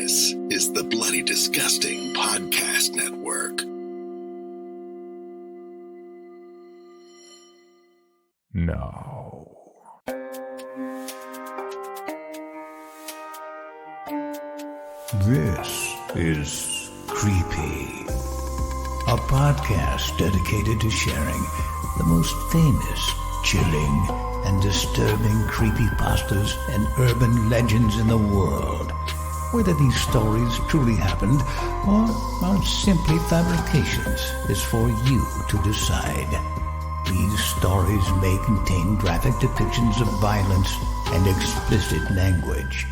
This is the Bloody Disgusting Podcast Network. No. This is Creepy, a podcast dedicated to sharing the most famous, chilling, and disturbing creepypastas and urban legends in the world. Whether these stories truly happened or are simply fabrications is for you to decide. These stories may contain graphic depictions of violence and explicit language.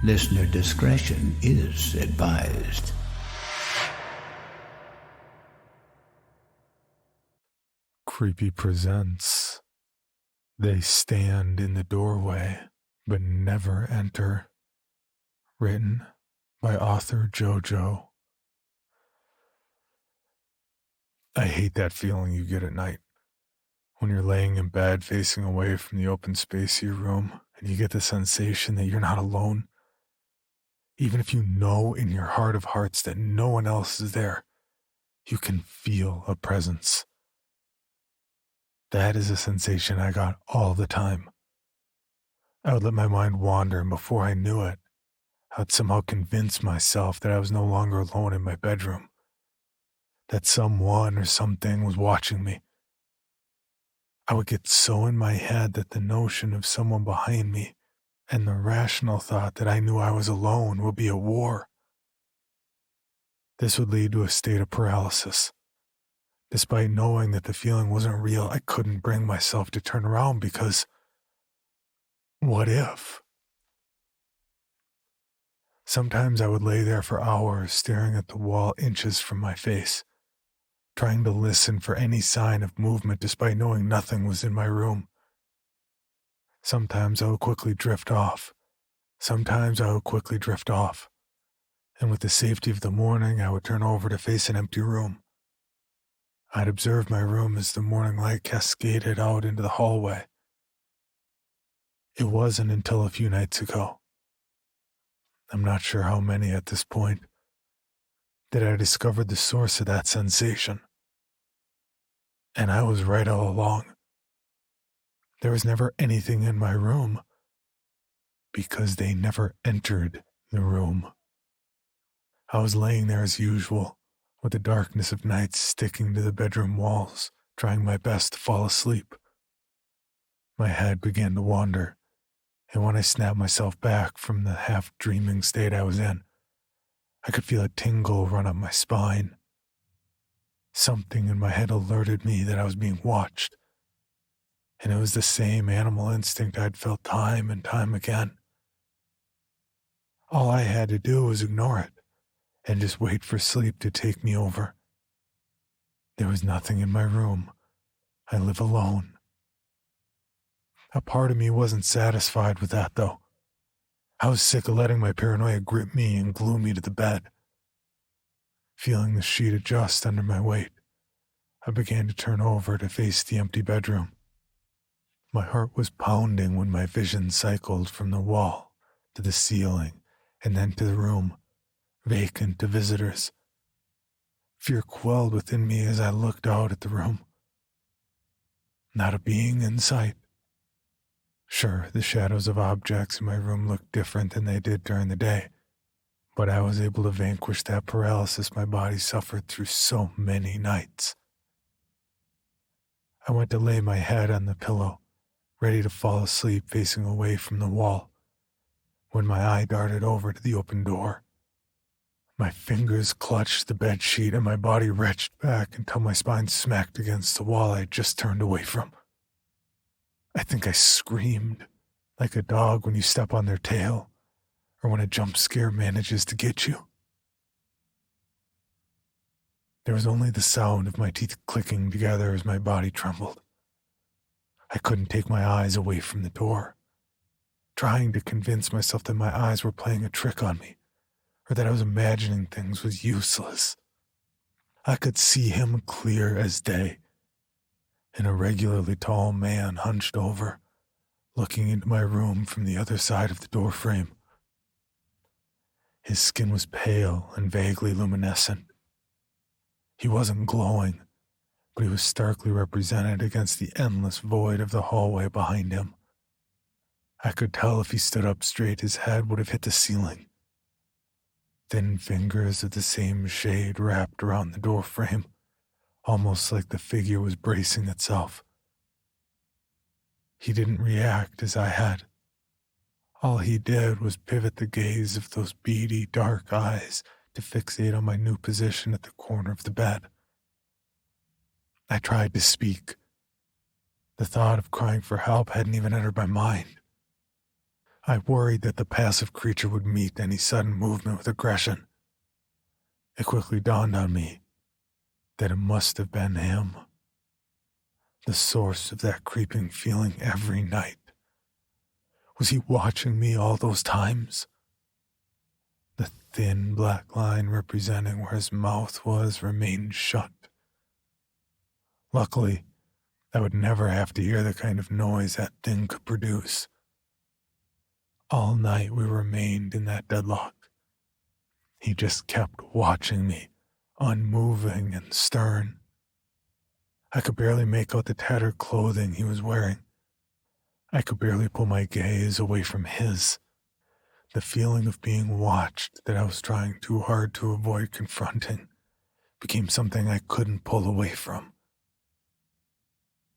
Listener discretion is advised. Creepy presents They Stand in the Doorway But Never Enter. Written by author JoJo. I hate that feeling you get at night when you're laying in bed facing away from the open space of your room and you get the sensation that you're not alone. Even if you know in your heart of hearts that no one else is there, you can feel a presence. That is a sensation I got all the time. I would let my mind wander, and before I knew it, I would somehow convince myself that I was no longer alone in my bedroom, that someone or something was watching me. I would get so in my head that the notion of someone behind me and the rational thought that I knew I was alone would be at war. This would lead to a state of paralysis. Despite knowing that the feeling wasn't real, I couldn't bring myself to turn around because what if? Sometimes I would lay there for hours staring at the wall inches from my face, trying to listen for any sign of movement despite knowing nothing was in my room. Sometimes I would quickly drift off. And with the safety of the morning, I would turn over to face an empty room. I'd observe my room as the morning light cascaded out into the hallway. It wasn't until a few nights ago, I'm not sure how many at this point, that I discovered the source of that sensation. And I was right all along. There was never anything in my room because they never entered the room. I was laying there as usual, with the darkness of night sticking to the bedroom walls, trying my best to fall asleep. My head began to wander, and when I snapped myself back from the half-dreaming state I was in, I could feel a tingle run up my spine. Something in my head alerted me that I was being watched, and it was the same animal instinct I'd felt time and time again. All I had to do was ignore it and just wait for sleep to take me over. There was nothing in my room. I live alone. A part of me wasn't satisfied with that, though. I was sick of letting my paranoia grip me and glue me to the bed. Feeling the sheet adjust under my weight, I began to turn over to face the empty bedroom. My heart was pounding when my vision cycled from the wall to the ceiling and then to the room, vacant to visitors. Fear quelled within me as I looked out at the room. Not a being in sight. Sure, the shadows of objects in my room looked different than they did during the day, but I was able to vanquish that paralysis my body suffered through so many nights. I went to lay my head on the pillow, ready to fall asleep facing away from the wall, when my eye darted over to the open door. My fingers clutched the bedsheet and my body retched back until my spine smacked against the wall I had just turned away from. I think I screamed, like a dog when you step on their tail, or when a jump scare manages to get you. There was only the sound of my teeth clicking together as my body trembled. I couldn't take my eyes away from the door, trying to convince myself that my eyes were playing a trick on me, or that I was imagining things was useless. I could see him clear as day. An irregularly tall man hunched over, looking into my room from the other side of the doorframe. His skin was pale and vaguely luminescent. He wasn't glowing, but he was starkly represented against the endless void of the hallway behind him. I could tell if he stood up straight, his head would have hit the ceiling. Thin fingers of the same shade wrapped around the door frame, almost like the figure was bracing itself. He didn't react as I had. All he did was pivot the gaze of those beady, dark eyes to fixate on my new position at the corner of the bed. I tried to speak. The thought of crying for help hadn't even entered my mind. I worried that the passive creature would meet any sudden movement with aggression. It quickly dawned on me that it must have been him, the source of that creeping feeling every night. Was he watching me all those times? The thin black line representing where his mouth was remained shut. Luckily, I would never have to hear the kind of noise that thing could produce. All night we remained in that deadlock. He just kept watching me, unmoving and stern. I could barely make out the tattered clothing he was wearing. I could barely pull my gaze away from his. The feeling of being watched that I was trying too hard to avoid confronting became something I couldn't pull away from.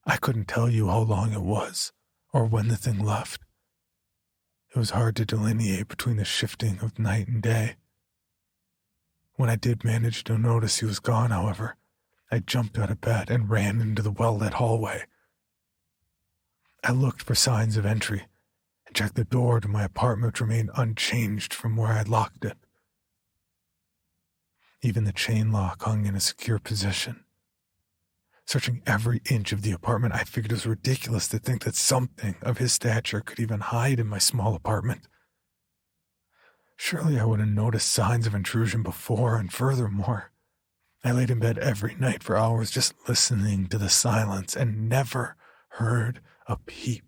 I couldn't tell you how long it was, or when the thing left. It was hard to delineate between the shifting of night and day. When I did manage to notice he was gone, however, I jumped out of bed and ran into the well-lit hallway. I looked for signs of entry and checked the door to my apartment, which remained unchanged from where I had locked it. Even the chain lock hung in a secure position. Searching every inch of the apartment, I figured it was ridiculous to think that something of his stature could even hide in my small apartment. Surely I would have noticed signs of intrusion before, and furthermore, I laid in bed every night for hours just listening to the silence and never heard a peep.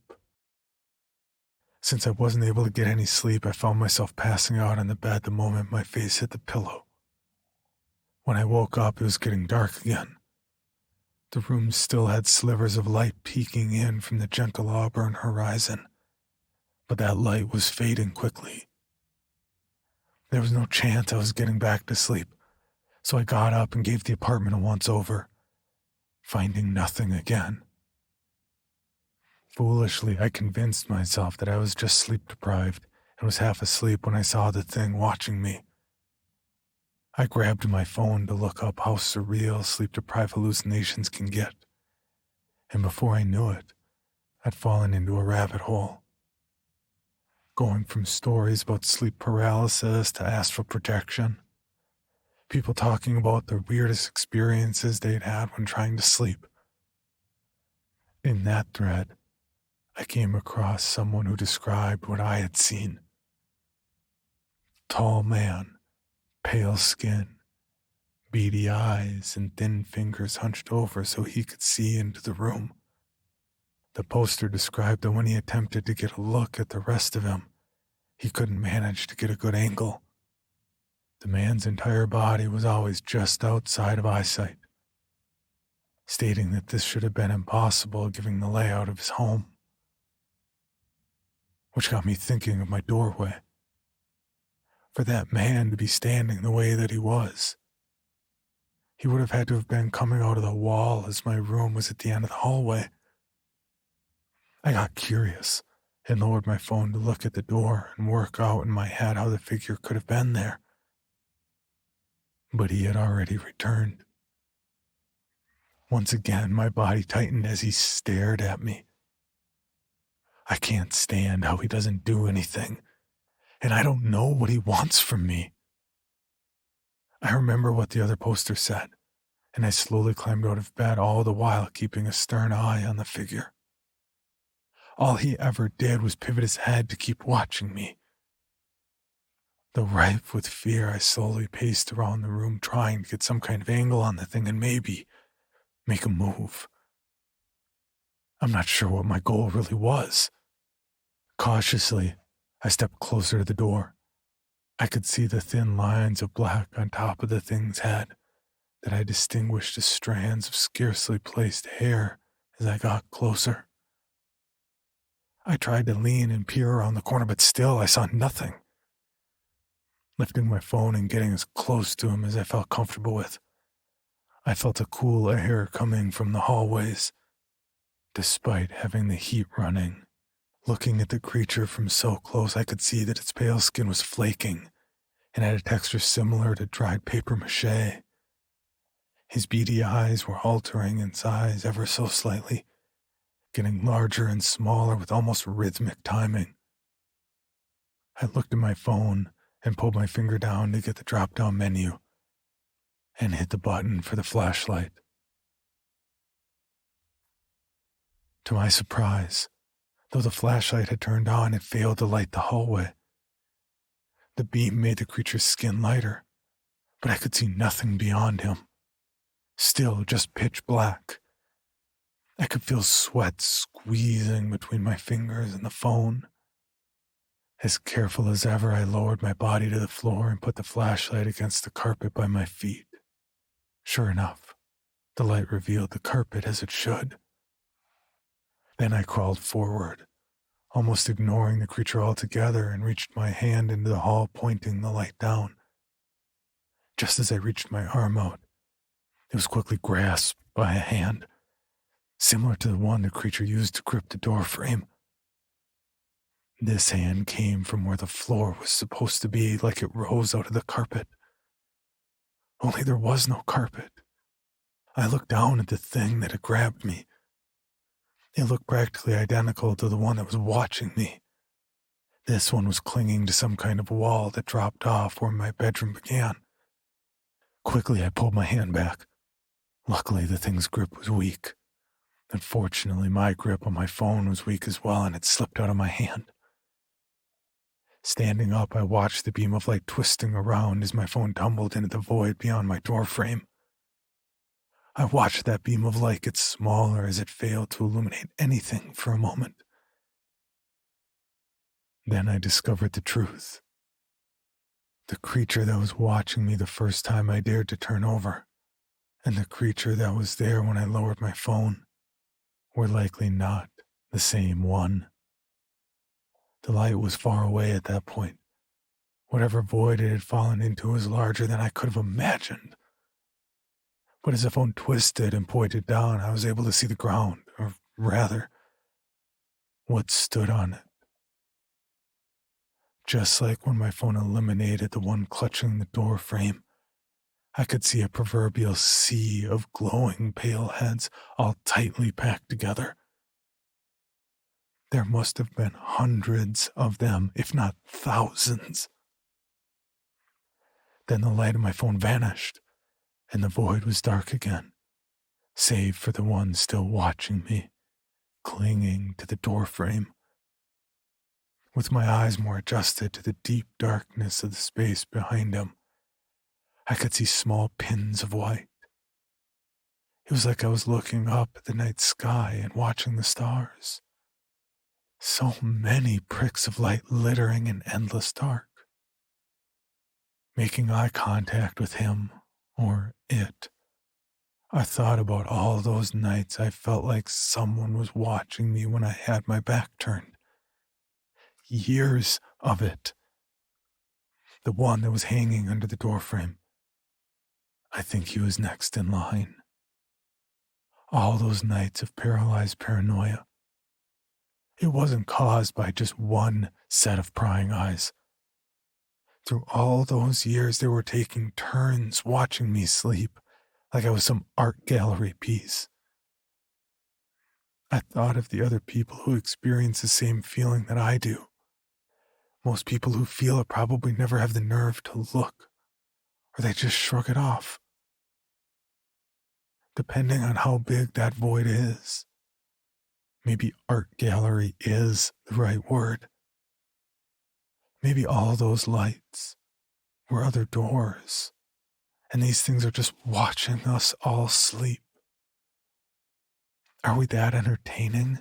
Since I wasn't able to get any sleep, I found myself passing out on the bed the moment my face hit the pillow. When I woke up, it was getting dark again. The room still had slivers of light peeking in from the gentle auburn horizon, but that light was fading quickly. There was no chance I was getting back to sleep, so I got up and gave the apartment a once-over, finding nothing again. Foolishly, I convinced myself that I was just sleep-deprived and was half asleep when I saw the thing watching me. I grabbed my phone to look up how surreal sleep-deprived hallucinations can get, and before I knew it, I'd fallen into a rabbit hole. Going from stories about sleep paralysis to astral projection, people talking about their weirdest experiences they'd had when trying to sleep. In that thread, I came across someone who described what I had seen. Tall man, pale skin, beady eyes, and thin fingers hunched over so he could see into the room. The poster described that when he attempted to get a look at the rest of him, he couldn't manage to get a good angle. The man's entire body was always just outside of eyesight, stating that this should have been impossible given the layout of his home. Which got me thinking of my doorway. For that man to be standing the way that he was, he would have had to have been coming out of the wall as my room was at the end of the hallway. I got curious and lowered my phone to look at the door and work out in my head how the figure could have been there. But he had already returned. Once again, my body tightened as he stared at me. I can't stand how he doesn't do anything, and I don't know what he wants from me. I remember what the other poster said, and I slowly climbed out of bed, all the while keeping a stern eye on the figure. All he ever did was pivot his head to keep watching me. Though ripe with fear, I slowly paced around the room trying to get some kind of angle on the thing and maybe make a move. I'm not sure what my goal really was. Cautiously, I stepped closer to the door. I could see the thin lines of black on top of the thing's head that I distinguished as strands of scarcely placed hair as I got closer. I tried to lean and peer around the corner, but still I saw nothing. Lifting my phone and getting as close to him as I felt comfortable with, I felt a cool air coming from the hallways, despite having the heat running. Looking at the creature from so close, I could see that its pale skin was flaking and had a texture similar to dried paper mache. His beady eyes were altering in size ever so slightly, getting larger and smaller with almost rhythmic timing. I looked at my phone and pulled my finger down to get the drop-down menu and hit the button for the flashlight. To my surprise, though the flashlight had turned on, it failed to light the hallway. The beam made the creature's skin lighter, but I could see nothing beyond him. Still just pitch black. I could feel sweat squeezing between my fingers and the phone. As careful as ever, I lowered my body to the floor and put the flashlight against the carpet by my feet. Sure enough, the light revealed the carpet as it should. Then I crawled forward, almost ignoring the creature altogether, and reached my hand into the hall, pointing the light down. Just as I reached my arm out, it was quickly grasped by a hand, similar to the one the creature used to grip the door frame. This hand came from where the floor was supposed to be, like it rose out of the carpet. Only there was no carpet. I looked down at the thing that had grabbed me. It looked practically identical to the one that was watching me. This one was clinging to some kind of wall that dropped off where my bedroom began. Quickly, I pulled my hand back. Luckily, the thing's grip was weak. Unfortunately, my grip on my phone was weak as well, and it slipped out of my hand. Standing up, I watched the beam of light twisting around as my phone tumbled into the void beyond my door frame. I watched that beam of light get smaller as it failed to illuminate anything for a moment. Then I discovered the truth. The creature that was watching me the first time I dared to turn over, and the creature that was there when I lowered my phone, were likely not the same one. The light was far away at that point. Whatever void it had fallen into was larger than I could have imagined. But as the phone twisted and pointed down, I was able to see the ground, or rather, what stood on it. Just like when my phone eliminated the one clutching the door frame, I could see a proverbial sea of glowing pale heads all tightly packed together. There must have been hundreds of them, if not thousands. Then the light of my phone vanished, and the void was dark again, save for the one still watching me, clinging to the doorframe. With my eyes more adjusted to the deep darkness of the space behind him, I could see small pins of white. It was like I was looking up at the night sky and watching the stars. So many pricks of light glittering in endless dark. Making eye contact with him, or it, I thought about all those nights I felt like someone was watching me when I had my back turned. Years of it. The one that was hanging under the doorframe. I think he was next in line. All those nights of paralyzed paranoia. It wasn't caused by just one set of prying eyes. Through all those years, they were taking turns watching me sleep, like I was some art gallery piece. I thought of the other people who experience the same feeling that I do. Most people who feel it probably never have the nerve to look, or they just shrug it off. Depending on how big that void is, maybe art gallery is the right word. Maybe all those lights were other doors, and these things are just watching us all sleep. Are we that entertaining?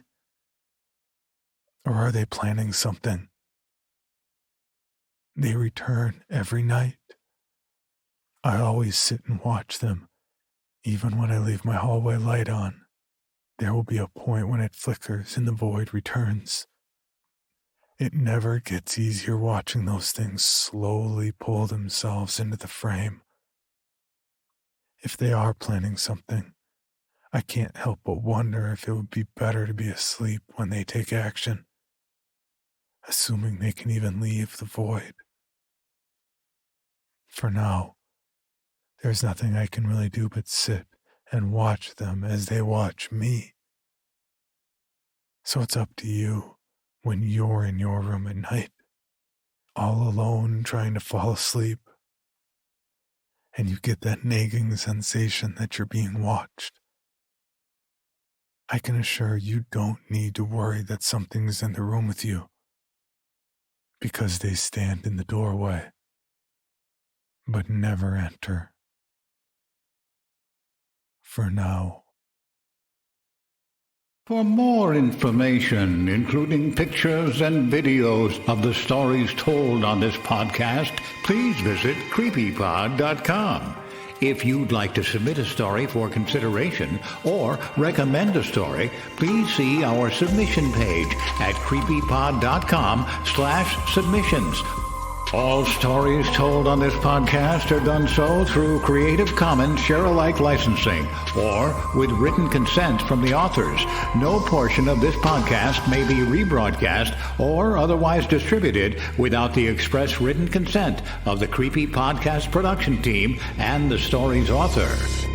Or are they planning something? They return every night. I always sit and watch them, even when I leave my hallway light on. There will be a point when it flickers and the void returns. It never gets easier watching those things slowly pull themselves into the frame. If they are planning something, I can't help but wonder if it would be better to be asleep when they take action, assuming they can even leave the void. For now, there's nothing I can really do but sit and watch them as they watch me. So it's up to you when you're in your room at night, all alone trying to fall asleep, and you get that nagging sensation that you're being watched. I can assure you don't need to worry that something's in the room with you, because they stand in the doorway, but never enter. For now. For more information, including pictures and videos of the stories told on this podcast, please visit creepypod.com. If you'd like to submit a story for consideration or recommend a story, please see our submission page at creepypod.com/submissions. All stories told on this podcast are done so through Creative Commons Share-alike licensing or with written consent from the authors. No portion of this podcast may be rebroadcast or otherwise distributed without the express written consent of the Creepy Podcast production team and the story's author.